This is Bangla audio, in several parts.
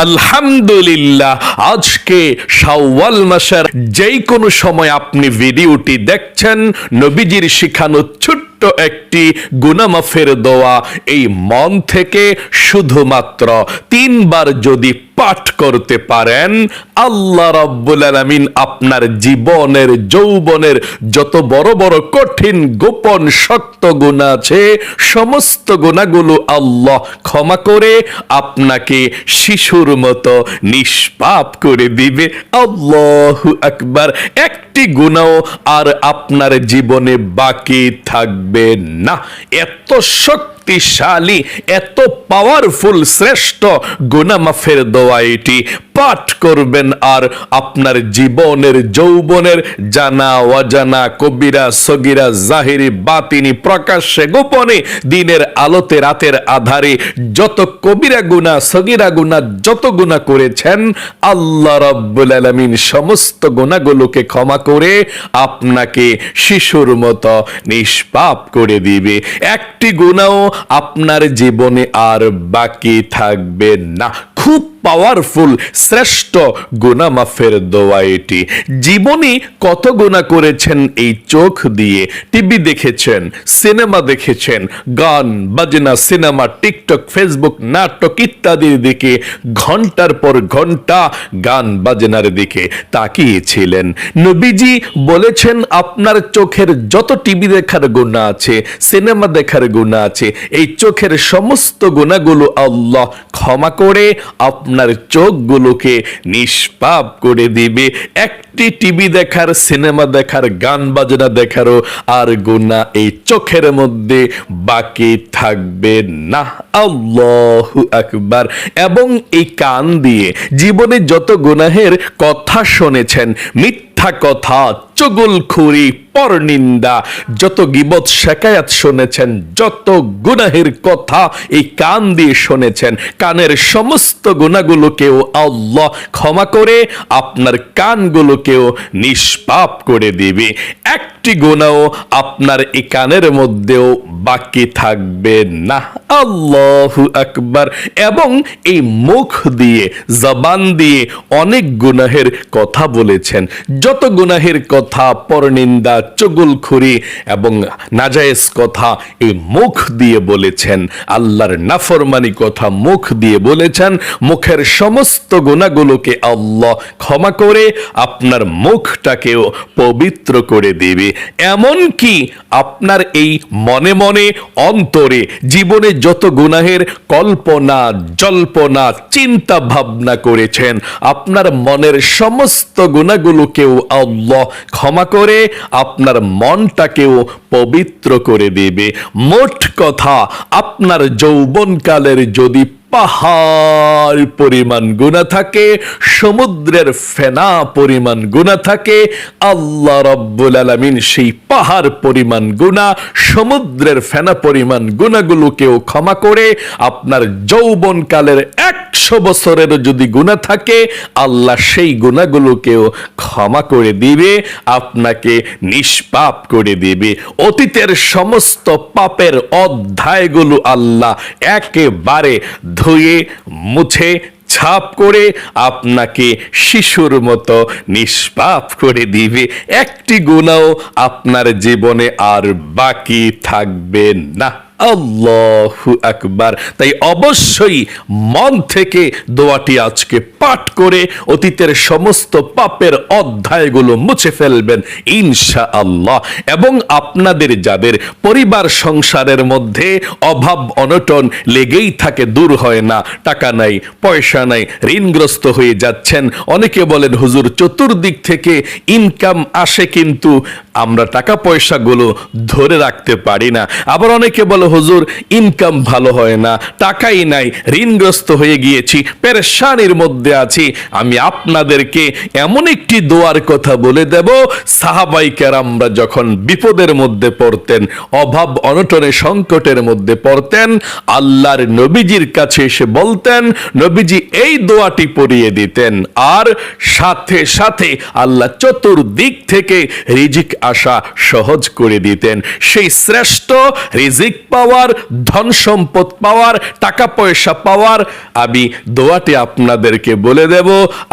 আলহামদুলিল্লাহ, আজকে শাওয়াল মাসের যেই কোনো সময় আপনি ভিডিওটি দেখছেন, নবীজির শিখানো ছোট্ট একটি গুনাহ মাফের দোয়া এই মন থেকে শুধুমাত্র 3 বার যদি পাঠ করতে পারেন, আল্লাহ রাব্বুল আলামিন আপনার জীবনের যৌবনের যত বড় বড় কঠিন গোপন শক্ত গুনাহ আছে সমস্ত গুনাহগুলো আল্লাহ ক্ষমা করে আপনাকে শিশুর মতো নিষ্পাপ করে দিবে। আল্লাহু আকবার। একটি গুনাহ আর আপনার জীবনে বাকি থাকবে না। এত শক্তিশালী, এত পাওয়ারফুল, শ্রেষ্ঠ গুনাহ মাফের দোয়া এটি পাঠ করবেন আর আপনার জীবনের যৌবনের জানা অজানা কবিরা সগীরা জাহিরি বাতিনি প্রকাশ্যে গোপনে দিনের আলোতে রাতের আধারে যত কবিরা গুনাহ সগীরা গুনাহ যত গুনাহ করেছেন আল্লাহ রাব্বুল আলামিন সমস্ত গুনাহগুলোকে ক্ষমা করে আপনাকে শিশুর মতো নিষ্পাপ করে দিবে। একটি গুনাহ আপনার জীবনে আর বাকি থাকবে না। খুব পাওয়ারফুল শ্রেষ্ঠ গুনাহ মাফের দোয়া এটি। জীবনে কত গুনাহ করেছেন এই চোখ দিয়ে, টিভি দেখেছেন, সিনেমা দেখেছেন, গান বাজনা, সিনেমা, টিকটক, ফেসবুক, নাটক ইত্যাদির দিকে ঘন্টার পর ঘন্টা গান বাজনার দিকে তাকিয়েছিলেন। নবীজি বলেছেন আপনার চোখের যত টিভি দেখার গুনাহ আছে, সিনেমা দেখার গুনাহ আছে, এই চোখের সমস্ত গুনাহগুলো আল্লাহ ক্ষমা করে আপনার চোখগুলোকে নিষ্পাপ করে দিবে। একটি টিভি দেখার, সিনেমা দেখার, গান বাজনা দেখারও আর গুনাহ এই চোখের মধ্যে বাকি থাকবে না। আল্লাহু আকবার। এবং এই কান দিয়ে জীবনে যত গুনাহের কথা শুনেছেন, মিথ্যা কথা, চুগলখুরি, পরনিন্দা, যত গীবত শিকায়াত শুনেছেন, যত গুনাহের কথা এই কান দিয়ে শুনেছেন, কানের সমস্ত গুনাহগুলোকেও আল্লাহ ক্ষমা করে আপনার কানগুলোকেও নিষ্পাপ করে দিবে। একটি গুনাহ আপনার এই কানের মধ্যেও বাকি থাকবে না। আল্লাহু আকবার। এবং এই মুখ দিয়ে, জবান দিয়ে অনেক গুনাহের কথা বলেছেন, যত গুনাহের কথা, পরনিন্দা, চুগলখুরি এবং নাজায়েজ কথা এই মুখ দিয়ে বলেছেন, আল্লাহর নাফরমানি কথা মুখ দিয়ে বলেছেন, মুখের সমস্ত গুনাহগুলোকে আল্লাহ ক্ষমা করে আপনার মুখটাকেও পবিত্র করে দিবে। এমন কি আপনার এই মনে মনে অন্তরে জীবনে যত গুনাহের কল্পনা জল্পনা চিন্তা ভাবনা করেছেন, আপনার মনের সমস্ত গুনাহগুলোকেও আল্লাহ ক্ষমা করে আপনার মনটাকেও পবিত্র করে দিবে। মোট কথা, আপনার যৌবনকালের যদি পাহাড় পরিমাণ গুনাহ থাকে, সমুদ্রের ফেনা পরিমাণ গুনাহ থাকে, আল্লাহ রাব্বুল আলামিন সেই পাহাড় পরিমাণ গুনাহ, সমুদ্রের ফেনা পরিমাণ গুনাহগুলোকেও ক্ষমা করে আপনার যৌবনকালের 100 বছরের যদি গুনাহ থাকে আল্লাহ সেই গুনাহগুলোকেও ক্ষমা করে দিবে, আপনাকে নিষ্পাপ করে দিবে। অতীতের সমস্ত পাপের অধ্যায়গুলো আল্লাহ একেবারে ধুয়ে মুছে ছাপ করে আপনাকে শিশুর মতো নিষ্পাপ করে দিবে। একটি গুনাহ আপনার জীবনে আর বাকি থাকবে না। আল্লাহু আকবার। তাই অবশ্যই মন থেকে দোয়াটি আজকে পাঠ করে অতীতের সমস্ত পাপের অধ্যায়গুলো মুছে ফেলবেন ইনশাআল্লাহ। এবং আপনাদের যাদের পরিবার সংসারের মধ্যে অভাব অনটন লেগেই থাকে, দূর হয় না, টাকা নাই, পয়সা নাই, ঋণগ্রস্ত হয়ে যাচ্ছেন, অনেকে বলেন হুজুর চতুর্দিক থেকে ইনকাম আসে কিন্তু আমরা টাকা পয়সাগুলো ধরে রাখতে পারি না। আবার অনেকে বলে হুজুর ইনকাম ভালো হয় না, টাকাই নাই, ঋণগ্রস্ত হয়ে গিয়েছি, পেরেশানির মধ্যে আছি। আমি আপনাদেরকে এমন একটি দোয়ার কথা বলে দেব, সাহাবায়ে কেরামরা যখন বিপদের মধ্যে পড়তেন, অভাব অনটনে সংকটের মধ্যে পড়তেন, আল্লাহর নবীজির কাছে এসে বলতেন, নবীজি এই দোয়াটি পড়িয়ে দিতেন, আর সাথে সাথে আল্লাহ চতুর্দিক থেকে রিজিক আসা সহজ করে দিতেন। সেই শ্রেষ্ঠ রিজিক পাওয়ার, ধন সম্পদ পাওয়ার, টাকা পয়সা পাওয়ার। আমি দোয়াটি আপনাদেরকে বলে দেব,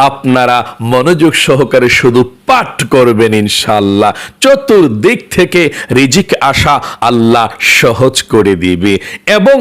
আপনারা মনোযোগ সহকারে শুধু পাঠ করবেন, ইনশাআল্লাহ চতুর্দিক থেকে রিজিক আসা আল্লাহ সহজ করে দিবে। এবং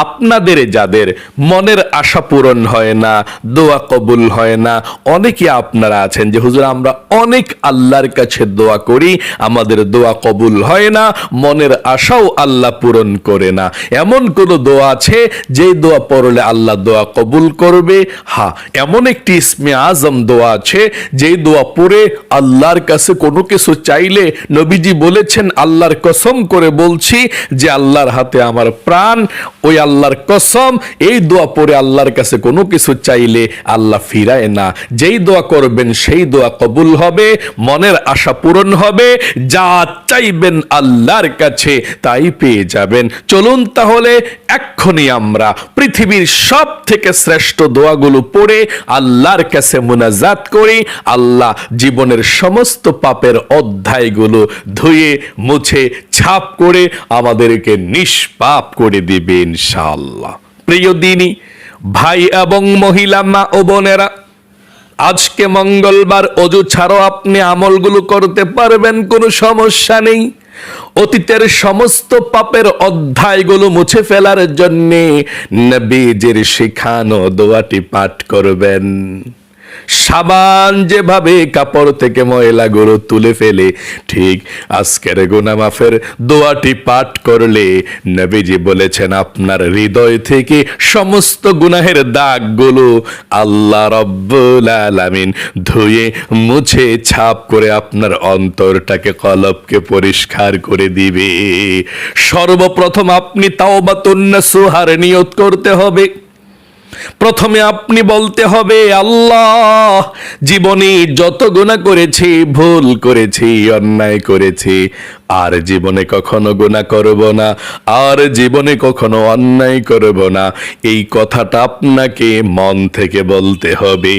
আপনাদের যাদের মনের আশা পূরণ হয় না, দোয়া কবুল হয় না, অনেকে আপনারা আছেন যে হুজুর আমরা অনেক আল্লাহর কাছে দোয়া করি, আমাদের দোয়া কবুল হয় না, মনের আশাও আল্লাহ পূরণ করে না। এমন কোন দোয়া আছে যে দোয়া পড়লে আল্লাহ দোয়া কবুল করবে? হ্যাঁ, এমন একটি ইসমে আজম দোয়া আছে যে দোয়া পড়ে আল্লাহর কাছে কোনো কিছু চাইলে নবীজি বলেছেন, আল্লাহর কসম করে বলছি যে আল্লাহর হাতে আমার প্রাণ, ওই আল্লাহর কসম, এই দোয়া পড়ে আল্লাহর কাছে কোনো কিছু চাইলে আল্লাহ ফিরায় না। যেই দোয়া করবেন সেই দোয়া কবুল হবে, মনের আশা পূরণ হবে, যা চাইবেন আল্লাহর কাছে তাই পেয়ে যাবেন। চলুন তাহলে এক্ষুনি আমরা পৃথিবীর সব থেকে শ্রেষ্ঠ দোয়াগুলো পড়ে আল্লাহর কাছে মুনাজাত করি। আল্লাহ জীবনের সমস্ত পাপের অধ্যায়গুলো ধুয়ে মুছে ছাপ করে আমাদেরকে নিষ্পাপ করে দিবে ইনশাআল্লাহ। প্রিয় দিনী ভাই এবং মহিলা, মা ও বোনেরা, আজকে মঙ্গলবার, অজু ছাড়াও আপনি আমলগুলো করতে পারবেন, কোনো সমস্যা নেই। অতীতের সমস্ত পাপের অধ্যায়গুলো মুছে ফেলার জন্যে নবীজির শিখানো দোয়াটি পাঠ করবেন। সাবান যেভাবে কাপড় থেকে ময়লাগুলো তুলে ফেলে, ঠিক আজকের গুনাহ মাফের দোয়াটি পাঠ করলে নবীজি বলেছেন আপনার হৃদয় থেকে সমস্ত গুনাহের দাগগুলো আল্লাহ রব্বুল আলামিন ধুয়ে মুছে ছাপ করে আপনার অন্তরটাকে, কলবকে পরিষ্কার করে দিবে। সর্বপ্রথম আপনি তাওবাতুন নাসুহার নিয়ত করতে হবে। প্রথমে আপনি বলতে হবে, আল্লাহ জীবনে যত গুনাহ করেছি, ভুল করেছি, অন্যায় করেছি, আর জীবনে কখনো গুনাহ করব না, আর জীবনে কখনো অন্যায় করব না। এই কথাটা আপনাকে মন থেকে বলতে হবে।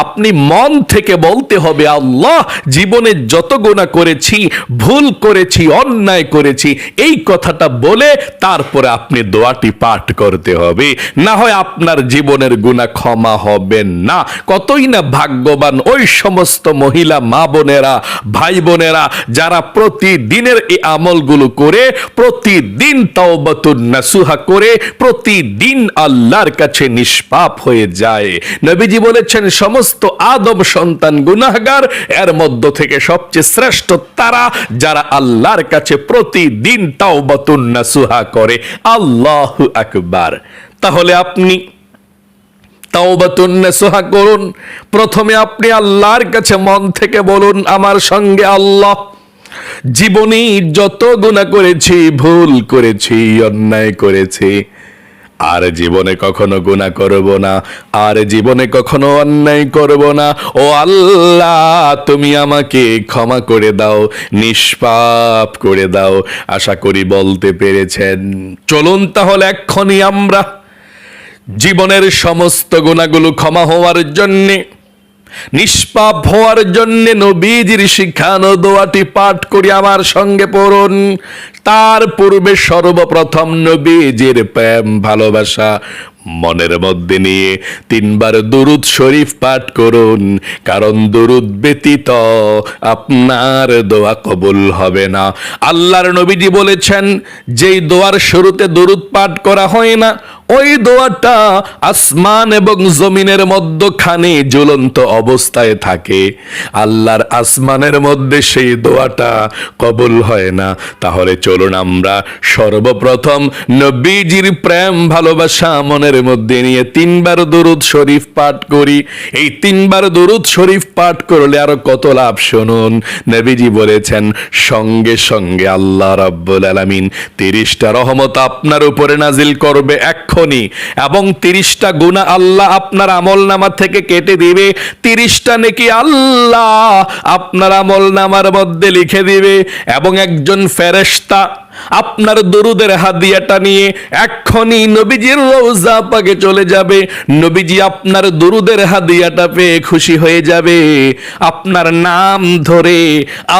আপনি মন থেকে বলতে হবে, আল্লাহ জীবনে যত গুনাহ করেছি, ভুল করেছি, অন্যায় করেছি, এই কথাটা বলে তারপরে আপনি দোয়াটি পাঠ করতে হবে। না হয় আপনার জীবনের গুনাহ ক্ষমা হবে না। কতই না ভাগ্যবান ওই সমস্ত মহিলা, মা বোনেরা, ভাই বোনেরা যারা প্রতিদিনের এই আমলগুলো করে, প্রতিদিন তাওবাতুন নাসুহা করে, প্রতিদিন আল্লাহর কাছে নিষ্পাপ হয়ে যায়। নবীজি বলেছেন সমস্ত আদম সন্তান গুনাহগার, এর মধ্য থেকে সবচেয়ে শ্রেষ্ঠ তারা যারা আল্লাহর কাছে প্রতিদিন তাওবাতুন নাসুহা করে। আল্লাহু আকবার। তাহলে আপনি তাওবাতুন নাসুহা করুন। প্রথমে আপনি আল্লাহর কাছে মন থেকে বলুন আমার সঙ্গে, আল্লাহ জীবনে যত গুনাহ করেছি, ভুল করেছি, অন্যায় করেছি, আর জীবনে কখনো গুনাহ করব না, আর জীবনে কখনো অন্যায় করব না। ও আল্লাহ তুমি আমাকে ক্ষমা করে দাও, নিষ্পাপ করে দাও। আশা করি বলতে পেরেছেন। চলুন তাহলে এক্ষুনি আমরা জীবনের সমস্ত গুনাহগুলো ক্ষমা হওয়ার জন্যে, নিষ্পাপ হওয়ার জন্যে নবীজির শিখানো দোয়াটি পাঠ করি। আমার সঙ্গে পড়ুন। তার পূর্বে সর্বপ্রথম নবীজির প্রেম ভালোবাসা মনের মধ্যে নিয়ে 3 বার দুরুদ শরীফ পাঠ করুন। কারণ দুরুদ ব্যতীত আপনার দোয়া কবুল হবে না। আল্লাহর নবীজি বলেছেন, যেই দোয়ার শুরুতে দুরুদ পাঠ করা হয় না, ওই দোয়াটা আসমান এবং জমিনের মধ্যখানে ঝুলন্ত অবস্থায় থাকে। আল্লাহর আসমানের মধ্যে সেই দোয়াটা কবুল হয় না। তাহলে চলুন আমরা সর্বপ্রথম নবীজির প্রেম ভালোবাসা মনের মধ্যে নিয়ে 3 বার দুরুদ শরীফ পাঠ করি। এই 3 বার দুরুদ শরীফ পাঠ করলে আরো কত লাভ শুনুন। নবীজি বলেছেন সঙ্গে সঙ্গে আল্লাহ রাব্বুল আলামিন 30টা রহমত আপনার উপরে নাজিল করবে এক্ষুনি, এবং 30টা গুনাহ আল্লাহ আপনার আমলনামা থেকে কেটে দিবে। 30টা নেকি আল্লাহ আপনার আমলনামার মধ্যে লিখে দিবে, এবং একজন ফেরেশতা আপনার দরুদের হাদিয়াটা নিয়ে এক্ষুনি নবীজির রওজা পাকে চলে যাবে। নবীজি আপনার দরুদের হাদিয়াটা পেয়ে খুশি হয়ে যাবে, আপনার নাম ধরে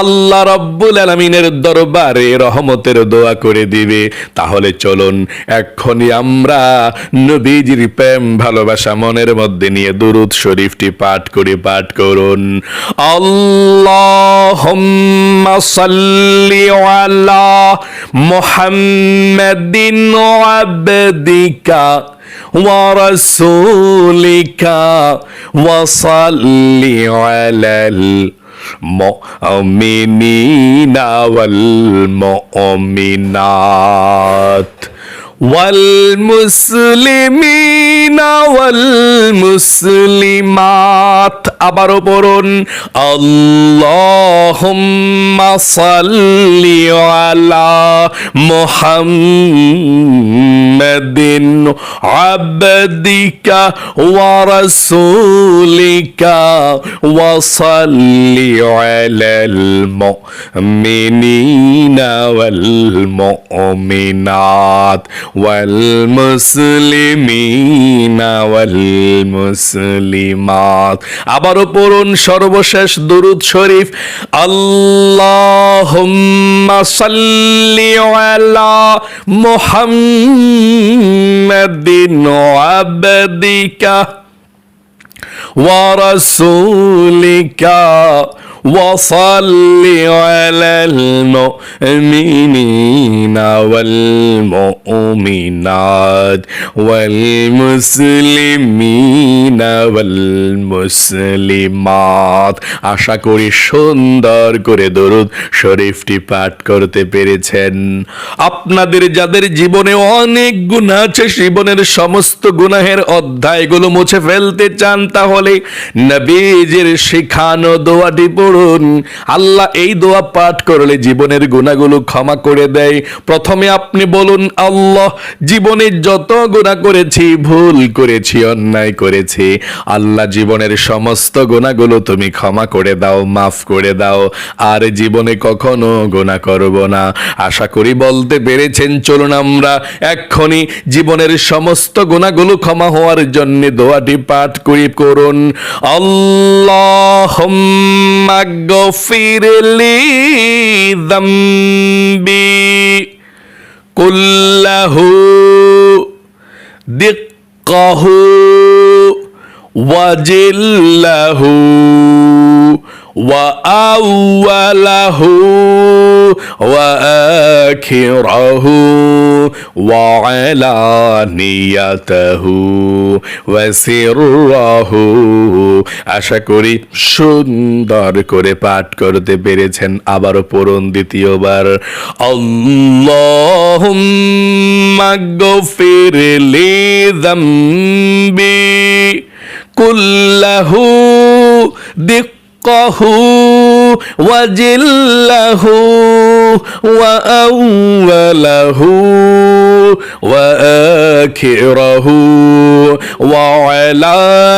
আল্লাহ রাব্বুল আলামিনের দরবারে রহমতের দোয়া করে দিবে। তাহলে চলুন এক্ষুনি আমরা নবীজির প্রেম ভালোবাসা মনের মধ্যে নিয়ে দুরূদ শরীফটি পাঠ করুন। আল্লাহুম্মা সাল্লি আলা মুহাম্মাদিন আবদিকা ওয়া রাসূলিকা ওয়া সাল্লি আলাল মুমিনিনা ওয়াল মুমিনাত ওয়াল মুসলিমিনা ওয়াল মুসলিমাত। আবারও পড়ুন, আল্লাহুম্মা সাল্লি আলা মুহাম্মাদিন আবদিকা ওয়া রাসূলিকা ওয়া সাল্লি আলাল মুমিনিনা ওয়াল মুমিনাত ওয়াল মুসলিমিনা ওয়াল মুসলিমাত। আবারও পড়ুন সর্বশেষ দুরূদ শরীফ, আল্লাহুম্মা সাল্লি আলা মুহাম্মাদিন আবদিকা ওয়া রাসূলিকা ওয়া সাল্লি আলাল মুমিনিনা ওয়াল মুমিনাত ওয়াল মুসলিমিনা ওয়াল মুসলিমাত। আশা করি সুন্দর করে দরুদ শরীফটি পাঠ করতে পেরেছেন। আপনাদের যাদের জীবনে অনেক গুনাহ আছে, জীবনের সমস্ত গুনাহের অধ্যায়গুলো মুছে ফেলতে চান, তাহলে নবীজির শিখানো দোয়াটি পড়ুন। আল্লাহ এই দোয়া পাঠ করলে জীবনের গুনাহগুলো ক্ষমা করে দেয়। প্রথমে আপনি বলুন, আল্লাহ জীবনে যত গুনাহ করেছি, ভুল করেছি, অন্যায় করেছি, আল্লাহ জীবনের সমস্ত গুনাহগুলো তুমি ক্ষমা করে দাও, মাফ করে দাও, আর জীবনে কখনো গুনাহ করব না। আশা করি বলতে পেরেছেন। চলুন আমরা এক্ষুনি জীবনের সমস্ত গুনাহগুলো ক্ষমা হওয়ার জন্য দোয়াটি পাঠ করুন। আল্লাহুম্মা গফিরলি যামবি কুল্লাহু দিক্কাহু ওয়াজিল্লাহু ওয়া আউওয়ালাহু ওয়া আখিরাহু ওয়া আলানিয়াতাহু ওয়া সিররাহু। আশা করি সুন্দর করে পাঠ করতে পেরেছেন। আবারও পড়ুন দ্বিতীয়বার, আল্লাহুম্মা গফিরলি যামবি কুল্লাহু দিক্কাহু ওয়াজিল্লাহু ওয়া আউওয়ালাহু ওয়া আখিরাহু ওয়া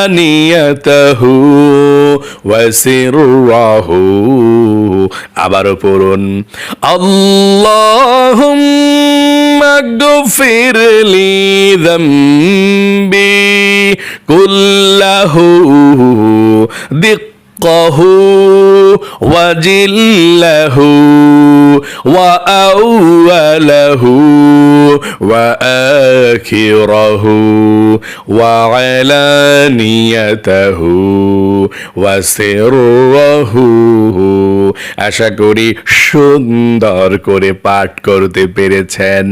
আলানিয়াতাহু ওয়া সিররাহু। আবারও পড়ুন, আল্লাহুম্মা গফিরলি যামবি কুল্লাহু দিক্কাহু ওয়াজিল্লাহু ওয়া আউওয়ালাহু ওয়া আখিরাহু ওয়া আলানিয়াতাহু ওয়া সিররাহু। আশা করি সুন্দর করে পাঠ করতে পেরেছেন।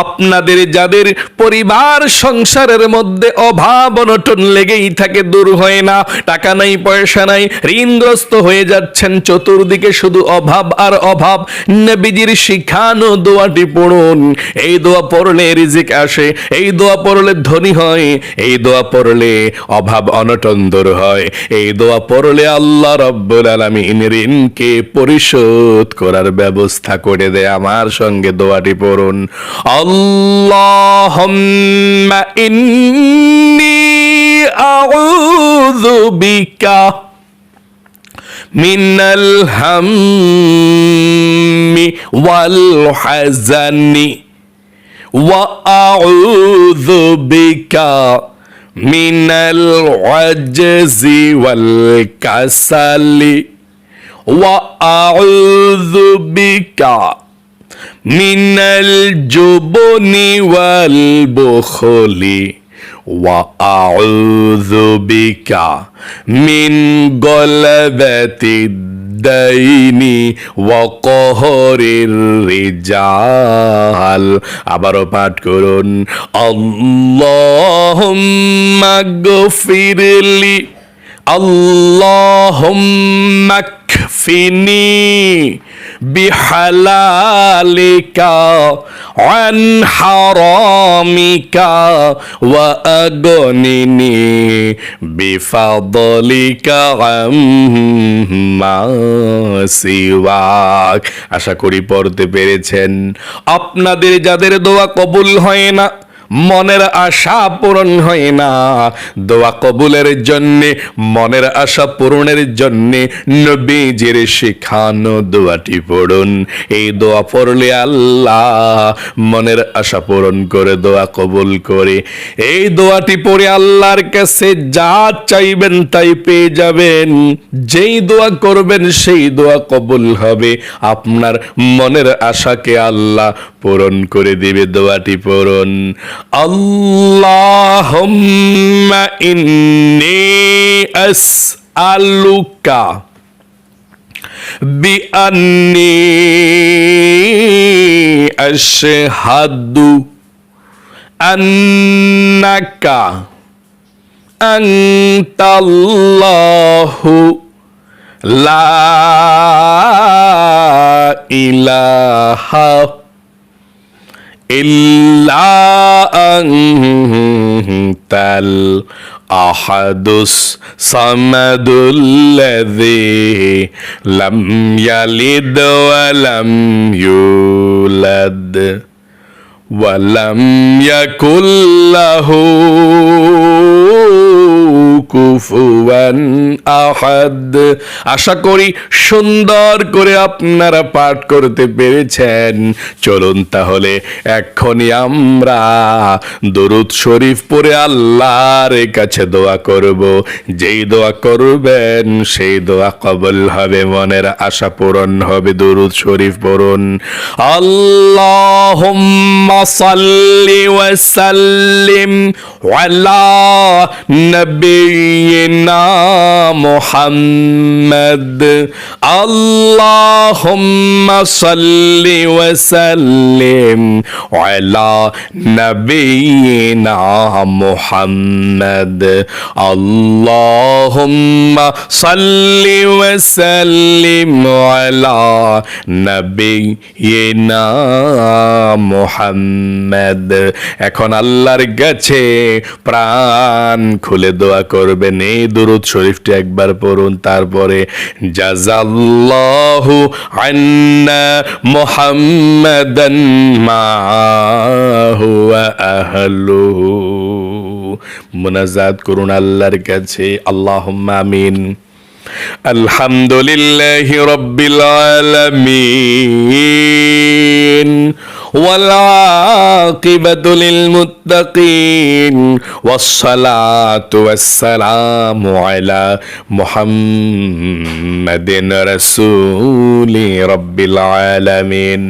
আপনাদের যাদের পরিবার সংসারের মধ্যে অভাব অনটন লেগেই থাকে, দূর হয় না, টাকা নাই, পয়সা নাই, ঋণগ্রস্ত হয়ে যাচ্ছেন, চতুর্দিকে শুধু অভাব আর অভাব, নবীজির শিখানো দোয়াটি পড়ুন। এই দোয়া পড়লে রিজিক আসে, এই দোয়া পড়লে ধনী হয়, এই দোয়া পড়লে অভাব অনটন দূর হয়, এই দোয়া পড়লে আল্লাহ রাব্বুল আলামিন ঋণকে পরিশোধ করার ব্যবস্থা করে দেয়। আমার সঙ্গে দোয়াটি পড়ুন, আল্লাহুম্মা ইন্নী আউযু বিকা মিনাল হাম্মি ওয়াল হাযানি ওয়া আউযু বিকা মিনাল আজজি ওয়াল কাসালি ওয়া আউযু বিকা মিনাল জুবনি ওয়াল বুখলি ওয়া আউযু বিকা মিন গলাবাতিদ দাইনি ওয়া কহরির রিজাল। আবারও পাঠ করুন, আল্লাহুম্মা গফিরলি আল্লাহুম্মা কফিনি বিহালালিকা আন হারামিকা ওয়া আগনিনি বিফাদলিকা আম্মা সিওয়াক। আশা করি পড়তে পেরেছেন। আপনাদের যাদের দোয়া কবুল হয় না, মনের আশা পূরণ হয় না, দোয়া কবুলের জন্যে, মনের আশা পূরণের জন্যে নবীজির শেখানো দোয়াটি পড়ুন। এই দোয়া পড়লে আল্লাহ মনের আশা পূরণ করে দোয়া কবুল করে। এই দোয়াটি পড়ে আল্লাহর কাছে যা চাইবেন তাই পেয়ে যাবেন। যেই দোয়া করবেন সেই দোয়া কবুল হবে। আপনার মনের আশাকে আল্লাহ পূরণ করে দিবে। দোয়াটি পড়ুন, আল্লাহুম্মা ইন্নী আসআলুকা বিআন্নী আশহাদু আন্নাকা আনতাল্লাহু লা ইলাহা ইল্লা আনতাল আহাদুস সামাদুল্লাযী লাম ইয়ালিদ ওয়া লাম ইউলাদ ওয়া লাম ইয়াকুল লাহু কুফুয়ান আহাদ। আশা করি সুন্দর করে আপনারা পাঠ করতে পেরেছেন। চলুন তাহলে এক্ষুনি আমরা দরুদ শরীফ পড়ে আল্লাহর কাছে দোয়া করব। যেই দোয়া করবেন সেই দোয়া কবুল হবে, মনের আশা পূরণ হবে। দরুদ শরীফ পড়ুন, আল্লাহুম্মা সাল্লি ওয়া সাল্লিম আলা নবিয়িনা মুহাম্মদ। আল্লাহুম্মা সাল্লি ওয়া সাল্লিম আলা নবিয়িনা মুহাম্মদ। আল্লাহুম্মা সাল্লি ওয়া সাল্লিম আলা নবিয়িনা মুহাম্মদ। এখন আল্লাহর কাছে প্রাণ খুলে দোয়া করবেন। এই দুরূদ শরীফটি একবার পড়ুন, তারপরে জাযাল্লাহু আন্না মুহাম্মাদান মা হুয়া আহলুহু। মুনাজাত করুন আল্লাহর কাছে, আল্লাহুম্মা আমিন। আলহামদুলিল্লাহি রাব্বিল আলামিন ওয়াল আকিবাতু লিল মুত্তাকিন ওয়াসসালাতু ওয়াসসালামু আলা মুহাম্মাদিন রাসূলি রাব্বিল আলামিন।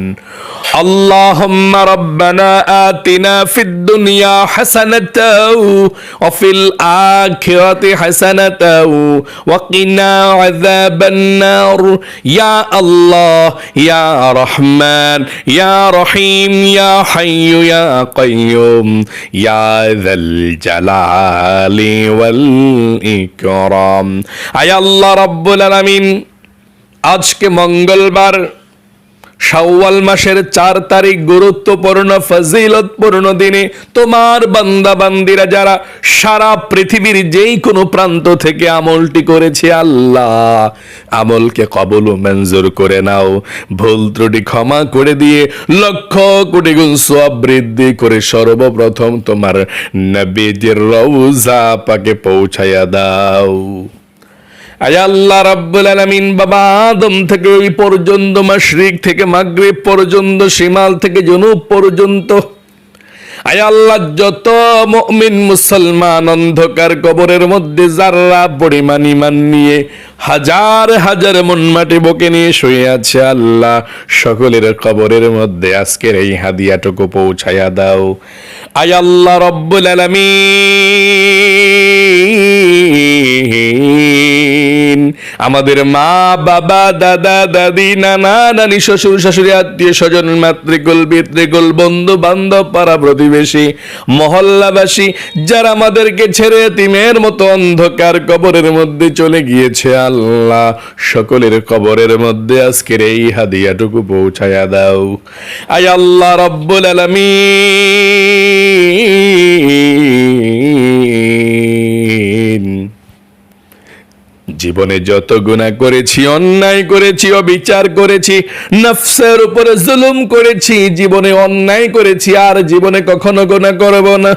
আল্লাহুম্মা রাব্বানা আতিনা ফিদ দুনিয়া হাসানাতাও ওয়া ফিল আখিরাতি হাসানাতাও ওয়া কিনা আযাবান নার। ইয়া আল্লাহ, ইয়া রহমান, ইয়া রহিম, ইয়া হাইয়্যু ইয়া কাইয়্যুম, ইয়া যাল জালালি ওয়াল ইকরাম। আয় আল্লাহ রাব্বুল আলামিন, আজকে মঙ্গলবার শাওয়াল মাসের 4 তারিখ, গুরুত্বপূর্ণ ফজিলতপূর্ণ দিনে তোমার বান্দা বান্দিরা যারা সারা পৃথিবীর যেই কোনো প্রান্ত থেকে আমলটি করেছে, আল্লাহ আমলকে কবুল ও মঞ্জুর করে নাও। ভুল ত্রুটি ক্ষমা করে দিয়ে লক্ষ কোটি গুণ সওয়াব বৃদ্ধি করে সর্বপ্রথম তোমার নবীজির রওজা পাকে পৌঁছায়া দাও। আয় আল্লাহ রাব্বুল আলামিন, বাবা আদম থেকে ওই পর্যন্ত, মাশরিক থেকে মাগরিব পর্যন্ত, শিমাল থেকে জুনুব পর্যন্ত, আয় আল্লাহ যত মুমিন মুসলমান অন্ধকার কবরের মধ্যে যারা পরিমাণ ঈমান নিয়ে হাজার হাজার মন মাটি বুকে নিয়ে শুয়ে আছে, আল্লাহ সকলের কবরের মধ্যে আজকের এই হাদিয়াটুকু পৌঁছায়া দাও। আয় আল্লাহ রব্বুল আলামিন, আমাদের মা বাবা দাদা দাদি নানা নানি শ্বশুর শাশুড়ি আত্মীয় স্বজন মাতৃকুল পিতৃকুল বন্ধু বান্ধব পাড়া প্রতিবেশী মহল্লাবাসী যারা আমাদেরকে ছেড়ে এতিমের মতো অন্ধকার কবরের মধ্যে চলে গিয়েছে, আল্লাহ সকলের কবরের মধ্যে আজকের এই হাদিয়াটুকু পৌঁছায়া দাও। আয় আল্লাহ রব্বুল আলামিন, জীবনে যত গুনাহ করেছি, অন্যায় করেছি, অবিচার করেছি, নফসের উপরে জুলুম করেছি, জীবনে অন্যায় করেছি, আর জীবনে কখনো গুনাহ করব না,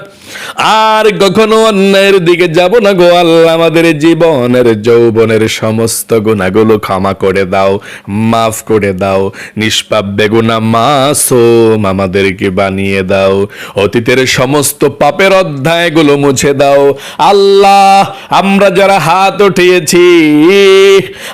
আর কখনো অন্যায়ের দিকে যাব না গো আল্লাহ। আমাদের জীবনের যৌবনের সমস্ত গুনাহগুলো ক্ষমা করে দাও, মাফ করে দাও। নিষ্পাপ বেগুনা মাসুম আমাদেরকে বানিয়ে দাও। অতীতের সমস্ত পাপের অধ্যায়গুলো মুছে দাও আল্লাহ। আমরা যারা হাত উঠিয়েছি,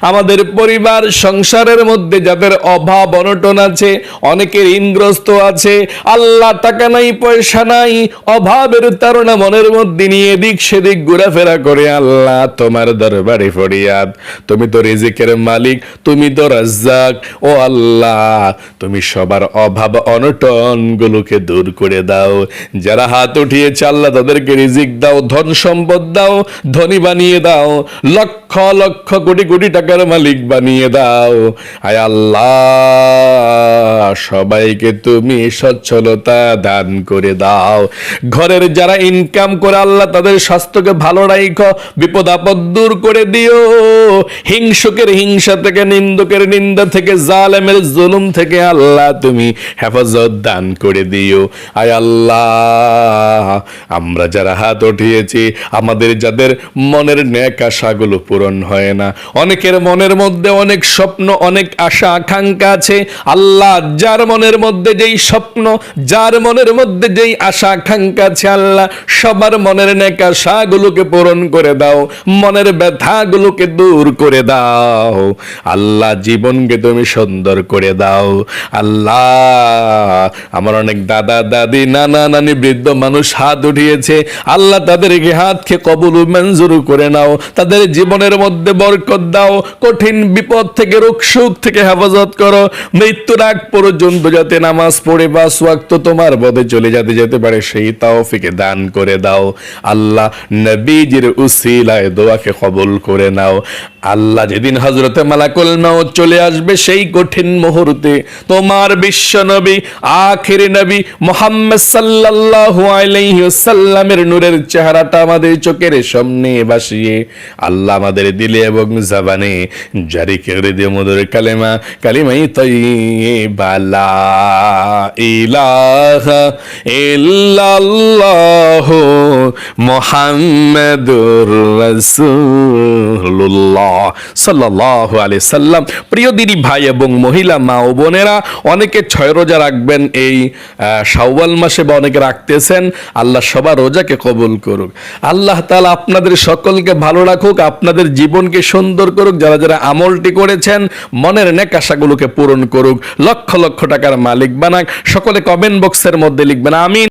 আমাদের পরিবার সংসারের মধ্যে যাদের অভাব অনটন আছে, অনেকের ঋণগ্রস্ত আছে, আল্লাহ টাকা নাই পয়সা নাই, অভাবের তাড়না মনের মধ্যে নিয়ে এদিক সেদিক ঘোরাফেরা করে, আল্লাহ তোমার দরবারে ফরিয়াদ। তুমি তো রিজিকের মালিক, তুমি তো রাজ্জাক। ও আল্লাহ, তুমি সবার অভাব অনটন গুলোকে দূর করে দাও। যারা হাত উঠিয়েছে আল্লাহ তাদেরকে রিজিক দাও, ধন সম্পদ দাও, ধনী বানিয়ে দাও, লক্ষ লক্ষ কোটি কোটি টাকার মালিক বানিয়ে দাও। আয় আল্লাহ, সবাইকে তুমি সচ্ছলতা দান করে দাও। ঘরের যারা ইনকাম করে আল্লাহ তাদের স্বাস্থ্যকে ভালো রাখো, বিপদ আপদ দূর করে দিও। হিংসুকের হিংসা থেকে, নিন্দুকের নিন্দা থেকে, জালেমের জুলুম থেকে আল্লাহ তুমি হেফাজত দান করে দিও। আয় আল্লাহ, আমরা যারা হাত উঠিয়েছি, আমাদের যাদের মনের নেক আশাগুলো পূরণ হয় না, অনেকের মনের মধ্যে অনেক স্বপ্ন, অনেক আশা আকাঙ্ক্ষা আছে, আল্লাহ যার মনের মধ্যে যেই স্বপ্ন, যার মনের মধ্যে যেই আশা আকাঙ্ক্ষা আছে, আল্লাহ সবার মনের নেক আশাগুলোকে পূরণ করে দাও, মনের ব্যথাগুলোকে দূর করে দাও। আল্লাহ জীবনকে তুমি সুন্দর করে দাও। আল্লাহ, আমার অনেক দাদা দাদি নানা নানি বৃদ্ধ মানুষ হাত উঠিয়েছে, আল্লাহ তাদেরকে হাতকে কবুল মঞ্জুর করে নাও। তাদের জীবনের মধ্যে বরকত দাও, কঠিন বিপদ থেকে, রোগ সুখ থেকে হেফাজত করো। মৃত্যুর আগ পর্যন্ত যাতে নামাজ পড়ে 5 ওয়াক্ত তোমার পথে চলে যেতে পারে সেই তৌফিক দান করে দাও। আল্লাহ নবীজির উসিলায় দোয়াকে কবুল করে নাও। আল্লাহ যেদিন হযরতে মালাকুল মউত চলে আসবে সেই কঠিন মুহূর্তে তোমার বিশ্ব নবী, আখির নবী মুহাম্মদ সাল্লাল্লাহু আলাইহি ওয়াসাল্লামের নূরের চেহারাটা আমাদের চোখের সামনে ভাসিয়ে আল্লাহ আমাদের দিলে এবং জবানে জারি করে দিও মধুর কালেমা, কালিমাই তাইয়্যিবা লা ইলাহা ইল্লাল্লাহু মুহাম্মাদুর রাসূলুল্লাহ সাল্লাল্লাহু আলাইহি সাল্লাম। প্রিয় দিদি ভাই এবং মহিলা মা ও বোনেরা, অনেকে 6 রোজা রাখবেন এই শাওয়াল মাসে বা অনেকে রাখতেছেন। আল্লাহ সবার রোজাকে কবুল করুক। আল্লাহ তাআলা আপনাদের সকলকে ভালো রাখুক, আপনাদের জীবনকে সুন্দর করুক। যারা যারা আমলটি করেছেন মনের নেক আশাগুলোকে পূরণ করুক, লক্ষ লক্ষ টাকার মালিক বানাক। সকলে কমেন্ট বক্সের মধ্যে লিখবেন আমিন।